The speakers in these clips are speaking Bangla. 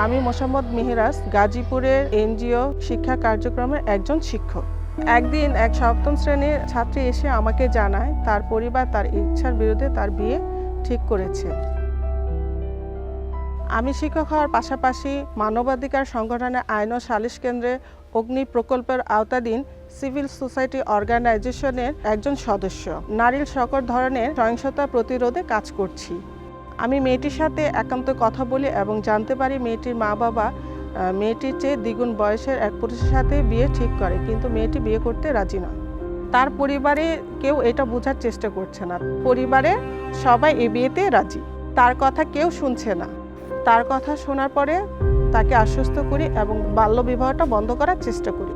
আমি মোসাম্মদ মিহিরাজ, গাজীপুরের এনজিও শিক্ষা কার্যক্রমের একজন শিক্ষক। একদিন এক সপ্তম শ্রেণীর ছাত্রী এসে আমাকে জানায় তার পরিবার তার ইচ্ছার বিরুদ্ধে তার বিয়ে ঠিক করেছে। আমি শিক্ষক হওয়ার পাশাপাশি মানবাধিকার সংগঠনের আইন ও সালিশ কেন্দ্রে অগ্নি প্রকল্পের আওতাধীন সিভিল সোসাইটি অর্গানাইজেশনের একজন সদস্য। নারীর সকল ধরনের সহিংসতা প্রতিরোধে কাজ করছি। আমি মেয়েটির সাথে একান্ত কথা বলি এবং জানতে পারি মেয়েটির মা বাবা মেয়েটির চেয়ে দ্বিগুণ বয়সের এক পুরুষের সাথে বিয়ে ঠিক করে, কিন্তু মেয়েটি বিয়ে করতে রাজি নয়। তার পরিবারে কেউ এটা বোঝার চেষ্টা করছে না। পরিবারে সবাই এই বিয়েতে রাজি, তার কথা কেউ শুনছে না। তার কথা শোনার পরে তাকে আশ্বস্ত করি এবং বাল্যবিবাহটা বন্ধ করার চেষ্টা করি।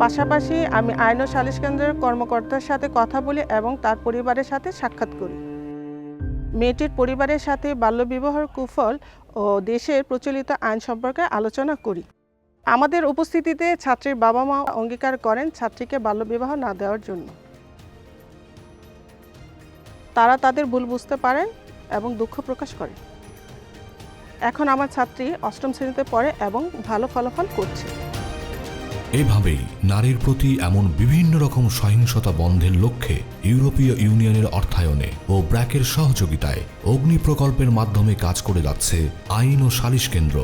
পাশাপাশি আমি আইন ও সালিশ কেন্দ্রের কর্মকর্তার সাথে কথা বলি এবং তার পরিবারের সাথে সাক্ষাৎ করি। মেয়েটির পরিবারের সাথে বাল্যবিবাহের কুফল ও দেশের প্রচলিত আইন সম্পর্কে আলোচনা করি। আমাদের উপস্থিতিতে ছাত্রীর বাবা মা অঙ্গীকার করেন ছাত্রীকে বাল্যবিবাহ না দেওয়ার জন্য। তারা তাদের ভুল বুঝতে পারেন এবং দুঃখ প্রকাশ করেন। এখন আমার ছাত্রী অষ্টম শ্রেণীতে পড়ে এবং ভালো ফলাফল করছে। এভাবেই নারীর প্রতি এমন বিভিন্ন রকম সহিংসতা বন্ধের লক্ষ্যে ইউরোপীয় ইউনিয়নের অর্থায়নে ও ব্র্যাকের সহযোগিতায় অগ্নি প্রকল্পের মাধ্যমে কাজ করে যাচ্ছে আইন ও সালিশ কেন্দ্র।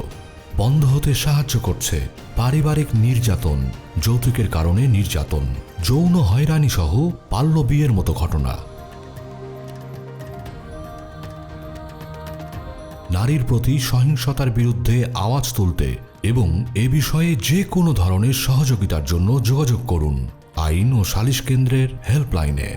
বন্ধ হতে সাহায্য করছে পারিবারিক নির্যাতন, যৌতুকের কারণে নির্যাতন, যৌন হয়রানি সহ বাল্য বিয়ের মতো ঘটনা। নারীর প্রতি সহিংসতার বিরুদ্ধে আওয়াজ তুলতে এবং এ বিষয়ে যে কোনো ধরনের সহযোগিতার জন্য যোগাযোগ করুন আইন ও সালিশ কেন্দ্রের হেল্পলাইনে।